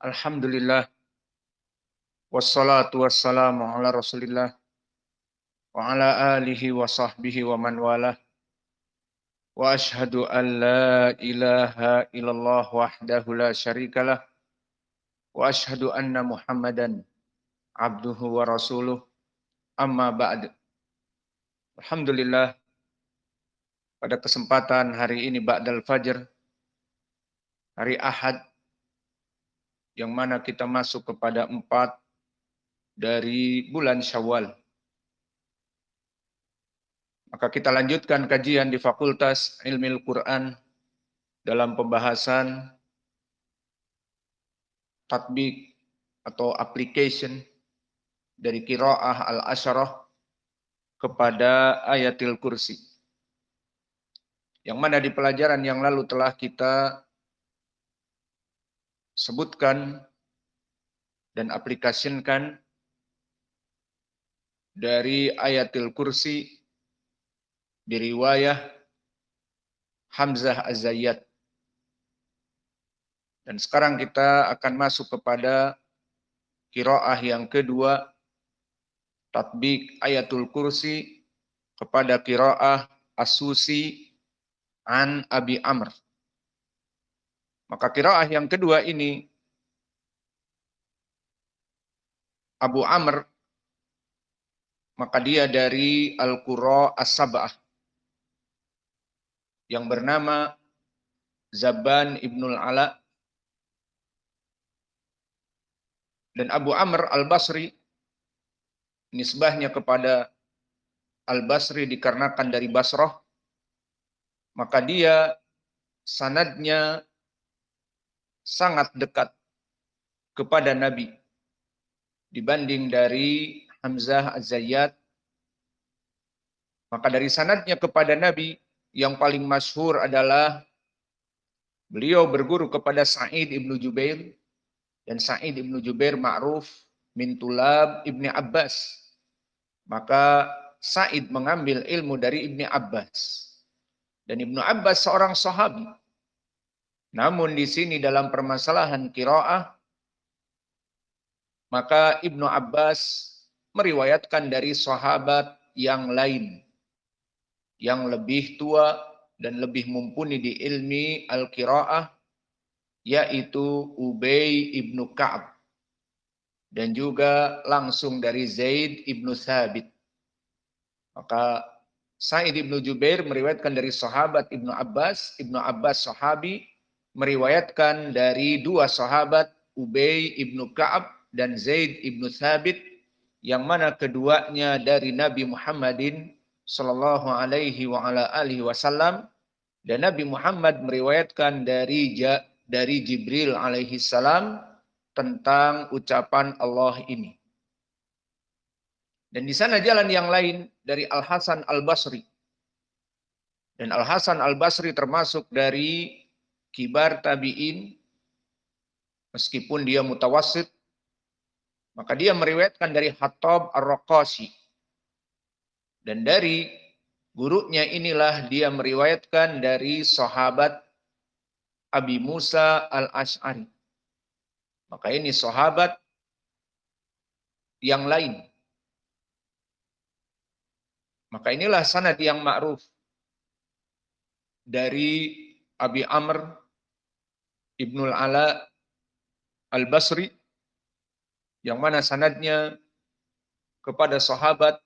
Alhamdulillah, wassalatu wassalamu ala Rasulillah wa ala alihi wa sahbihi wa man walah. Wa ashhadu an la ilaha illallah wahdahu la syarikalah wa ashhadu anna Muhammadan abduhu wa rasuluh. Amma ba'd. Alhamdulillah, pada kesempatan hari ini ba'dal fajr, hari Ahad, yang mana kita masuk kepada 4 dari bulan Syawal. Maka kita lanjutkan kajian di Fakultas Ilmu Quran dalam pembahasan tatbik atau application dari qiraah al-asyarah kepada ayatil kursi. Yang mana di pelajaran yang lalu telah kita sebutkan dan aplikasikan dari ayatil kursi di riwayah Hamzah Az-Zayyat. Dan sekarang kita akan masuk kepada qiraah yang kedua, tatbik ayatul kursi kepada qiraah As-Susi an Abi Amr. Maka qiraah yang kedua ini Abu Amr, maka dia dari Al-Qura As-Sab'ah yang bernama Zabban Ibnul Ala. Dan Abu Amr Al-Basri, nisbahnya kepada Al-Basri dikarenakan dari Basrah, maka dia sanadnya sangat dekat kepada Nabi dibanding dari Hamzah Az-Zayyat. Maka dari sanadnya kepada Nabi yang paling masyhur adalah beliau berguru kepada Sa'id ibnu Jubair, dan Sa'id ibnu Jubair ma'ruf min tulab Ibni Abbas. Maka Sa'id mengambil ilmu dari Ibni Abbas. Dan Ibnu Abbas seorang sahabi. Namun di sini dalam permasalahan qiraah, maka Ibnu Abbas meriwayatkan dari sahabat yang lain, yang lebih tua dan lebih mumpuni di ilmi al-qiraah, yaitu Ubay ibnu Ka'ab. Dan juga langsung dari Zaid ibnu Thabit. Maka Sa'id ibnu Jubair meriwayatkan dari sahabat Ibnu Abbas sahabi, meriwayatkan dari dua sahabat Ubay ibnu Ka'ab dan Zaid ibnu Thabit, yang mana keduanya dari Nabi Muhammadin sallallahu alaihi wa ala alihi wasallam. Dan Nabi Muhammad meriwayatkan dari Jibril alaihi salam tentang ucapan Allah ini. Dan di sana jalan yang lain dari Al-Hasan Al-Basri. Dan Al-Hasan Al-Basri termasuk dari kibar tabi'in, meskipun dia mutawassit, maka dia meriwayatkan dari Hattab Ar-Raqashi. Dan dari gurunya inilah dia meriwayatkan dari sahabat Abi Musa Al-Ash'ari. Maka ini sahabat yang lain. Maka inilah sanad yang ma'ruf dari Abi Amr Ibnul Ala Al-Basri, yang mana sanadnya kepada sahabat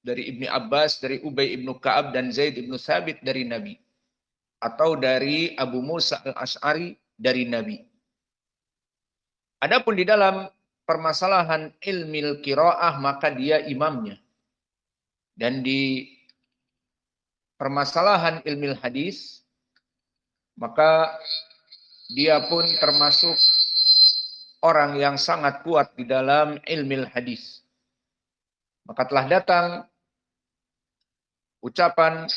dari Ibni Abbas, dari Ubay ibnu Ka'ab dan Zaid ibnu Thabit dari Nabi, atau dari Abu Musa Al-Ash'ari dari Nabi. Adapun di dalam permasalahan ilmil qiraah, maka dia imamnya. Dan di permasalahan ilmil hadis, maka dia pun termasuk orang yang sangat kuat di dalam ilmil hadis. Maka telah datang ucapan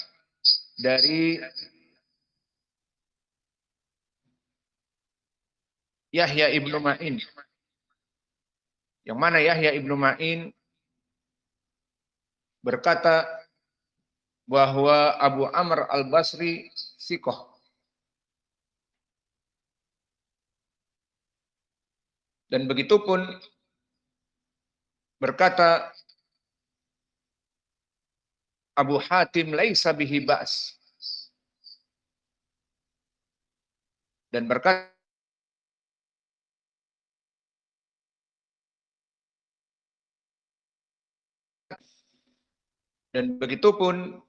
dari Yahya ibnu Ma'in, yang mana Yahya ibnu Ma'in berkata bahwa Abu Amr Al-Basri sikoh. Dan begitupun berkata Abu Hatim laisa bihi ba's. Dan berkata dan begitupun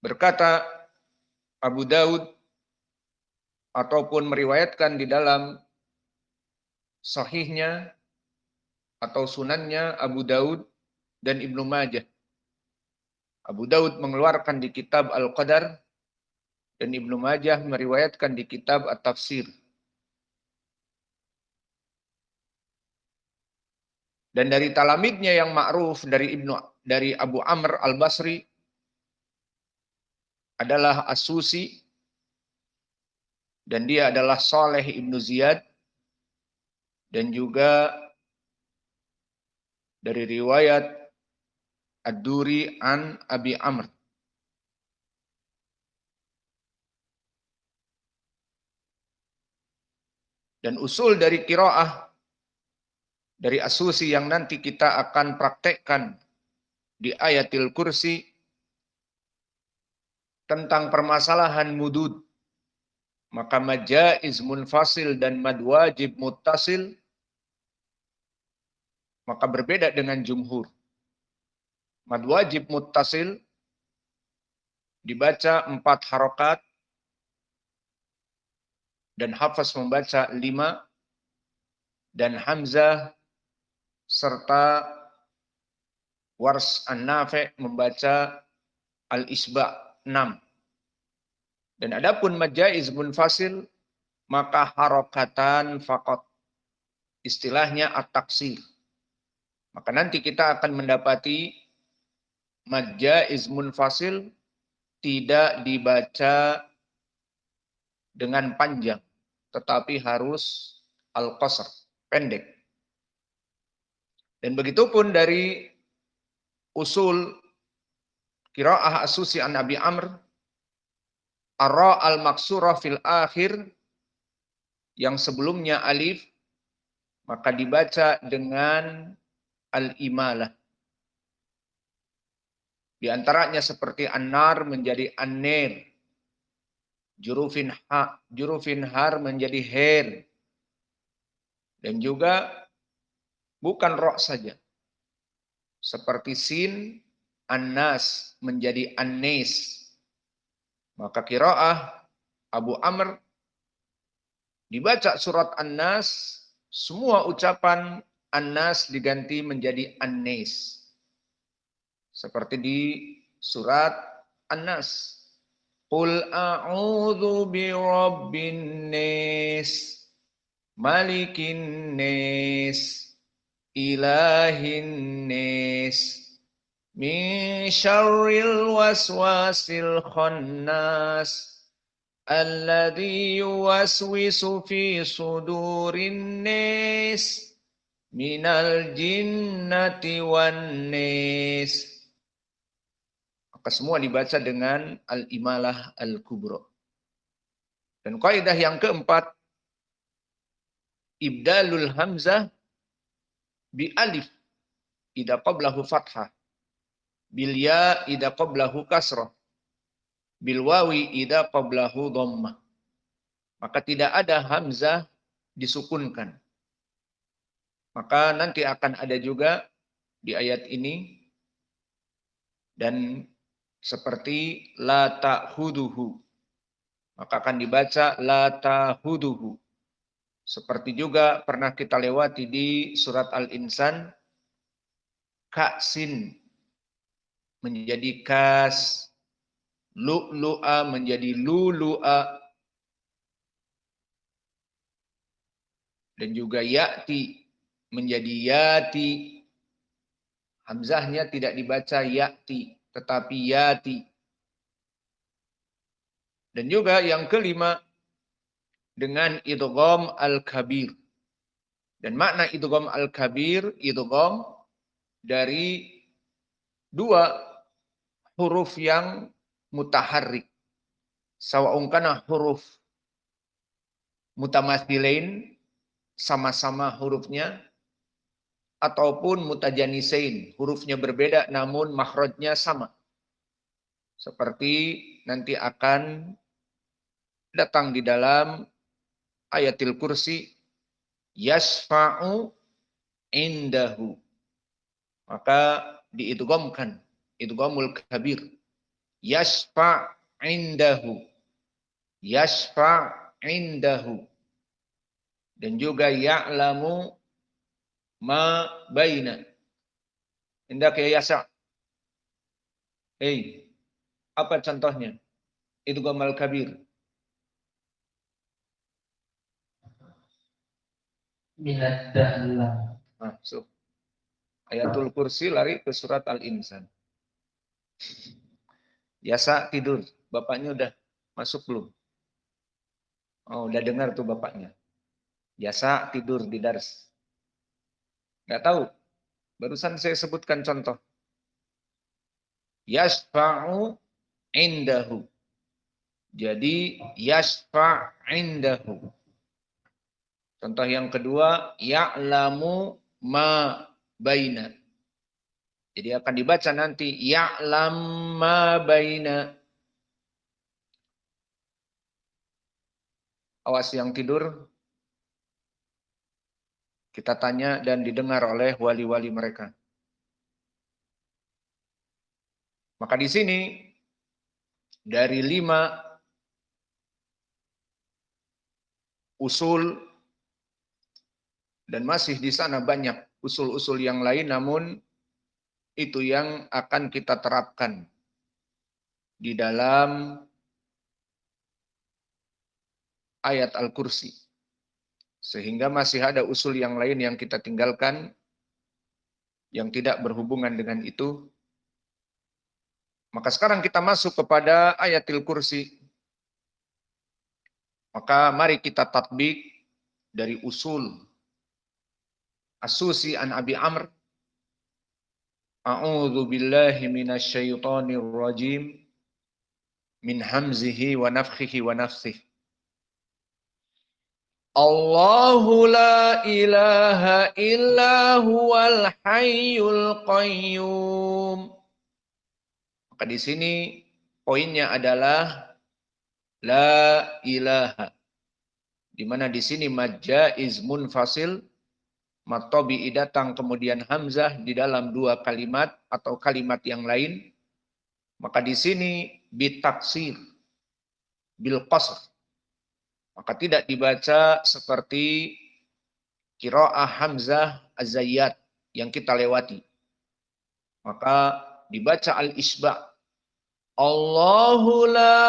berkata Abu Daud ataupun meriwayatkan di dalam sahihnya atau sunannya Abu Daud dan Ibnu Majah. Abu Daud mengeluarkan di kitab Al-Qadar dan Ibnu Majah meriwayatkan di kitab At-Tafsir. Dan dari talamidnya yang ma'ruf dari Abu Amr Al-Basri adalah As-Susi dan dia adalah Saleh Ibnu Ziyad dan juga dari riwayat Ad-Duri an Abi Amr. Dan usul dari qiraah dari As-Susi yang nanti kita akan praktekkan di ayatil kursi tentang permasalahan mudud. Maka mad jaiz munfasil dan mad wajib muttasil maka berbeda dengan jumhur. Mad wajib muttasil dibaca 4 harokat dan hafaz membaca 5 dan Hamzah serta Wars An-Nafi' membaca Al-Isba' 6. Dan adapun mad jaiz munfasil maka harokatan faqat. Istilahnya at-taksir. Maka nanti kita akan mendapati mad jaiz munfasil tidak dibaca dengan panjang, tetapi harus al-qasr, pendek. Dan begitupun dari usul qiraah As-Susi an Abi Amr, ar-ra al-maksurah fil akhir yang sebelumnya alif maka dibaca dengan al-imalah. Di antaranya seperti an-nar menjadi an-ner, jurufin har menjadi her. Dan juga bukan ro saja. Seperti sin, an-nas menjadi an-nes. Maka qiraah Abu Amr dibaca surat an-nas, semua ucapan an-nas diganti menjadi an-nes. Seperti di surat an-nas. Qul a'udzu birabbin nas, malikin nas, ilahin nas, min syarril waswasil khannas, alladzi yuwaswisu fi sudurin nas, minal jinnati wan nas. Maka semua dibaca dengan al-imalah al-kubra. Dan kaidah yang keempat, ibdalul hamzah bi alif idza qablahu fathah, bil ya idza qablahu kasrah, bil wawi idza qablahu dhammah. Maka tidak ada hamzah disukunkan. Maka nanti akan ada juga di ayat ini dan seperti la ta'khuduhu. Maka akan dibaca la ta'khuduhu. Seperti juga pernah kita lewati di surat Al-Insan, ka'sin menjadi kas, lu'lu'a menjadi lulu'a, dan juga ya'ti menjadi yati. Hamzahnya tidak dibaca ya'ti, tetapi yati. Dan juga yang kelima, dengan idgham al-kabir. Dan makna idgham al-kabir, idgham dari 2 huruf yang mutaharrik. Sawa'un kana huruf mutamatsilain sama-sama hurufnya, ataupun mutajanisain, hurufnya berbeda namun makhrajnya sama. Seperti nanti akan datang di dalam ayatil kursi, yasfa'u indahu. Maka diidghamkan, idghamul kabir. Yasfa' indahu. Yasfa' indahu. Dan juga ya'lamu ma baina. Indak ya yasa. Hei, apa contohnya? Idghamul kabir. Minad dalam. Masuk. Ayatul kursi lari ke surat Al-Insan. Yasa tidur. Bapaknya udah masuk belum? Oh, udah dengar tuh bapaknya. Yasa tidur di dars. Nggak tahu. Barusan saya sebutkan contoh. Yasfa'u indahu. Jadi yasfa' indahu. Contoh yang kedua, ya'lamu ma baina. Jadi akan dibaca nanti ya'lam ma baina. Awas yang tidur, kita tanya dan didengar oleh wali-wali mereka. Maka di sini dari 5 usul dan masih di sana banyak usul-usul yang lain, namun itu yang akan kita terapkan di dalam ayat Al-Kursi. Sehingga masih ada usul yang lain yang kita tinggalkan yang tidak berhubungan dengan itu. Maka sekarang kita masuk kepada ayatil kursi. Maka mari kita tatbik dari usul. As-Susi an Abi Amr. A'udzu billahi minasyaitonir rajim. Min hamzihi wa nafthihi wa nafsihi. Allahu la ilaha illa huwal hayyul qayyum. Maka di sini poinnya adalah la ilaha. Di mana di sini mad jaiz munfasil, mad tabi'i datang kemudian hamzah di dalam 2 kalimat atau kalimat yang lain. Maka di sini bitaksir, bil qasr. Maka tidak dibaca seperti qiraah hamzah az-zayyat yang kita lewati. Maka dibaca al-isba'. Allahu la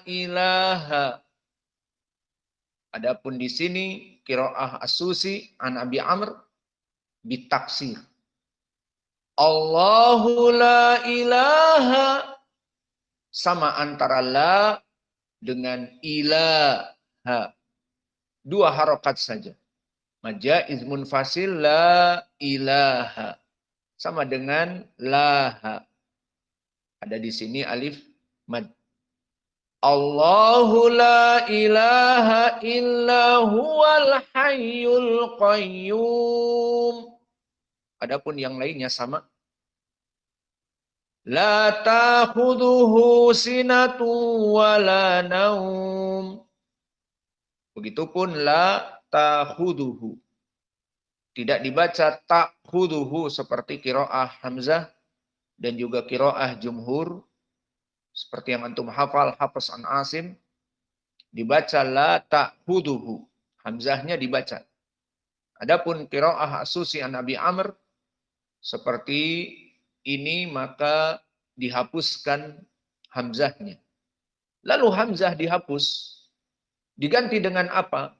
ilaha. Adapun di sini qiraah as-Susi an Abi Amr bitaksir. Allahu la ilaha, sama antara la dengan ilaha. 2 harokat saja. Majaiz munfasil la ilaha. Sama dengan laha. Ada di sini alif mad. Allahu la ilaha illa huwal hayyul qayyum. Adapun yang lainnya sama. La ta'khudhuhu sinatu wa la naum. Begitupun la ta'khudhuhu. Tidak dibaca ta'khudhuhu seperti qiraah Hamzah dan juga qiraah jumhur. Seperti yang antum hafal Hafs an Asim. Dibaca la ta'khudhuhu. Hamzahnya dibaca. Adapun qiraah as-Susi an Abi Amr seperti ini maka dihapuskan hamzahnya. Lalu hamzah dihapus, diganti dengan apa?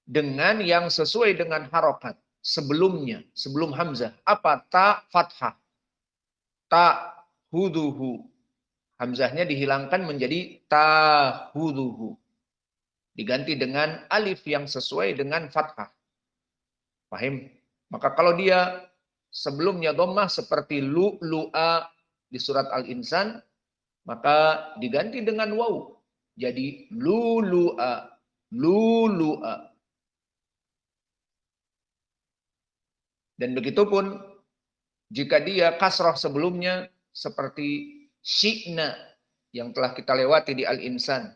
Dengan yang sesuai dengan harokat sebelumnya, sebelum hamzah. Apa? Ta fathah. Ta huduhu. Hamzahnya dihilangkan menjadi ta huduhu. Diganti dengan alif yang sesuai dengan fathah. Paham? Maka kalau dia sebelumnya dhammah seperti lu'a di surat Al-Insan, maka diganti dengan waw. Jadi lulu'a. lulu'a. Dan begitupun jika dia kasroh sebelumnya seperti syi'na yang telah kita lewati di Al-Insan.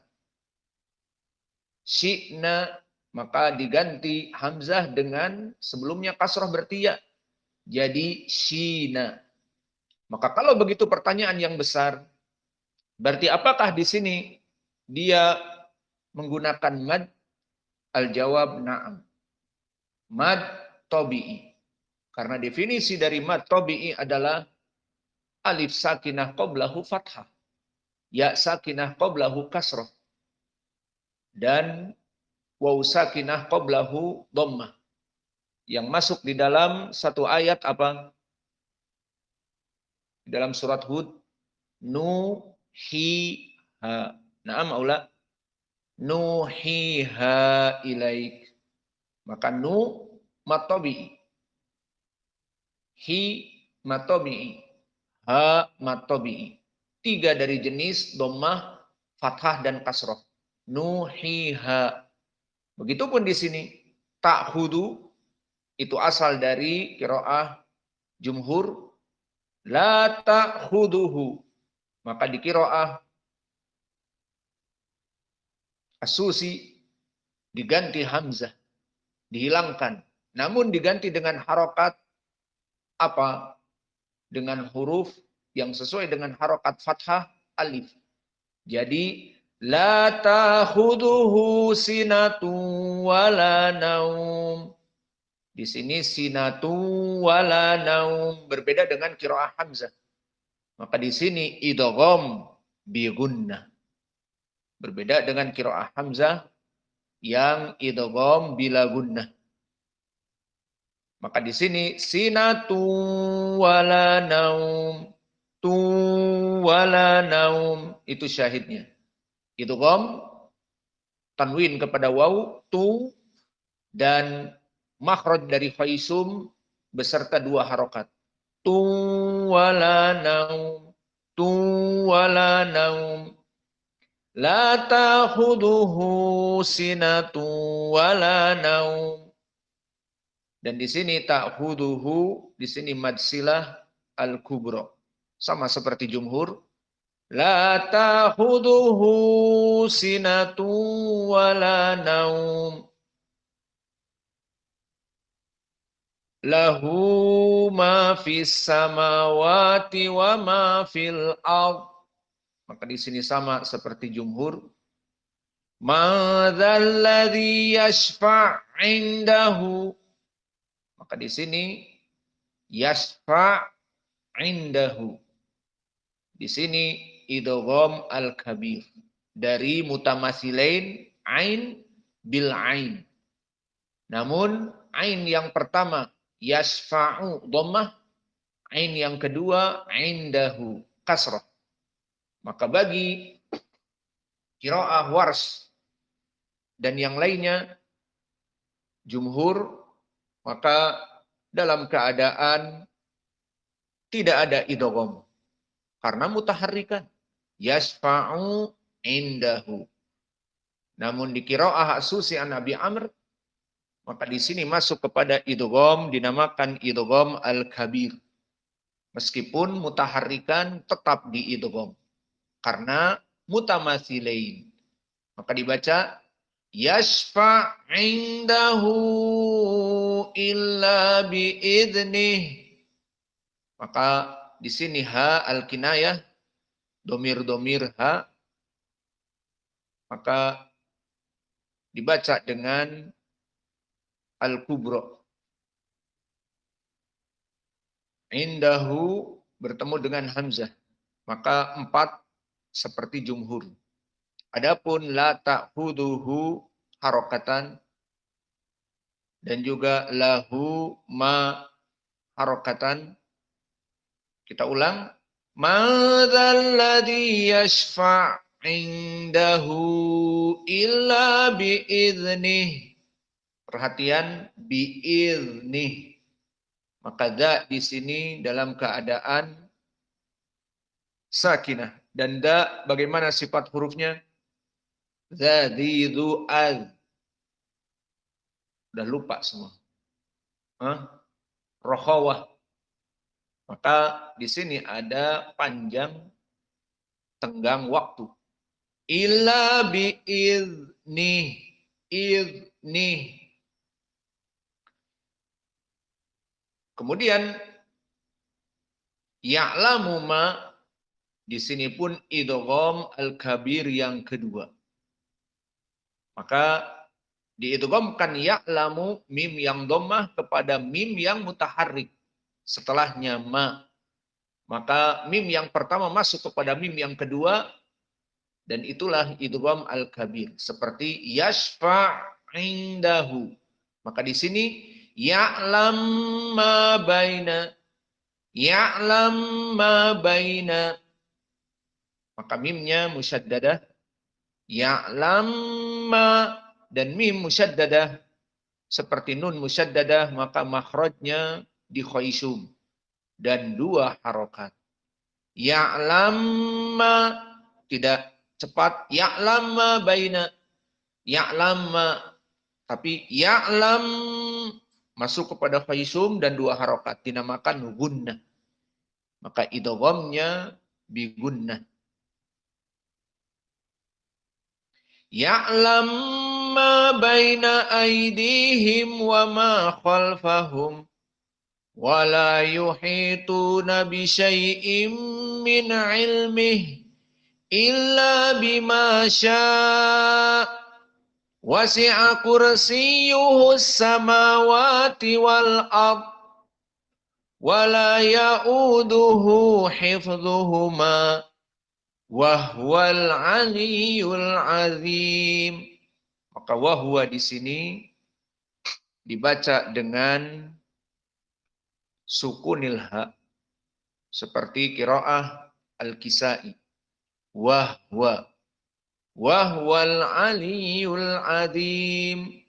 Syi'na maka diganti hamzah dengan sebelumnya kasroh bertiya. Jadi syina. Maka kalau begitu pertanyaan yang besar, berarti apakah di sini dia menggunakan mad? Al-jawab na'am. Mad tabi'i. Karena definisi dari mad tabi'i adalah alif sakinah qablahu fathah, ya sakinah qablahu kasrah, dan waw sakinah qablahu dhammah. Yang masuk di dalam satu ayat apa? Di dalam surat Hud, nuhiha. Naam aula, nuhiha ilaik. Maka nu matobi'i, hi matobi'i, ha matobi'i. Tiga dari jenis dhammah, fathah dan kasrah. Nuhiha. Begitupun di sini ta'khudu itu asal dari qiraah jumhur, la ta'khuduhu. Maka di qiraah As-Susi diganti hamzah, dihilangkan. Namun diganti dengan harokat apa? Dengan huruf yang sesuai dengan harokat fathah alif. Jadi la ta'khuduhu sinatu wala naum. Di sini sinatu wala naum berbeda dengan qiraah hamzah. Maka di sini idgham bi gunnah. Berbeda dengan qiraah hamzah yang idgham bila gunnah. Maka di sini sinatu wala naum, tu wala naum itu syahidnya. Idgham tanwin kepada waw, tu, dan makhraj dari khaisum beserta dua harokat. Tu wala naum, tu wala naum. La ta'khuduhu sinatu wala naum. Dan di sini ta'khuduhu, di sini madsilah al-kubra. Sama seperti jumhur. La ta'khuduhu sinatu wala naum. Lahu ma fis samawati wa ma fil ardh. Maka di sini sama seperti jumhur. Madzal ladzi yashfa' indahu. Maka di sini yashfa' indahu. Di sini idgham al-kabir dari mutamasilain ain bil ain. Namun ain yang pertama yashfa'u dhammah, ain yang kedua indahu kasrah. Maka bagi qiraah Wars dan yang lainnya jumhur, maka dalam keadaan tidak ada idgham karena mutaharrikan yashfa'u indahu. Namun di qiraah As-Susi an Abi Amr, maka di sini masuk kepada idgham, dinamakan idgham al-kabir. Meskipun mutaharrikan tetap di idgham karena mutamathilain. Maka dibaca yashfa' indahu illa biidnih. Maka di sini ha al-kinayah, domir-domir ha, maka dibaca dengan al-kubra. Indahu bertemu dengan hamzah. Maka 4 seperti jumhur. Adapun la ta'khuduhu harokatan dan juga lahu ma harokatan. Kita ulang. Madzal ladzi yashfa' indahu illa biiznih. Perhatian biiznih. Maka da di sini dalam keadaan sakinah. Dan da bagaimana sifat hurufnya? Zadidhu az. Udah lupa semua. Rokhawah. Maka di sini ada panjang tenggang waktu. Illa bi'izni. Izni. Kemudian ya'lamu ma, di sini pun idgham al-kabir yang kedua. Maka diidghamkan ya'lamu mim yang dhammah kepada mim yang mutaharrik setelahnya ma. Maka mim yang pertama masuk kepada mim yang kedua, dan itulah idgham al-kabir. Seperti yashfa' indahu. Maka di sini ya'lam ma baina. Ya'lam ma baina. Maka mimnya musyaddadah. Ya'lam ma, dan mim musyaddadah. Seperti nun musyaddadah, maka makhrajnya di khaisum. Dan 2 harokat. Ya'lam ma, tidak cepat. Ya'lam ma baina. Ya'lam ma. Tapi ya'lam masuk kepada khaisum dan 2 harokat. Dinamakan gunnah. Maka idghamnya bi gunnah. Ya'lam ma baina aydihim wa ma khalfahum. Wa la yuhituna bi syai'im min ilmihi illa bima syaa. Wasi'a kursiyyuhu as-samawati wal ard wa la ya'uduhu hifdhuhuma wa huwal 'aliyyul 'azim. Maka wahwa di sini dibaca dengan sukunil ha seperti qiraah al-Kisai. Wahwa. Wahwal 'aliyyul 'azim.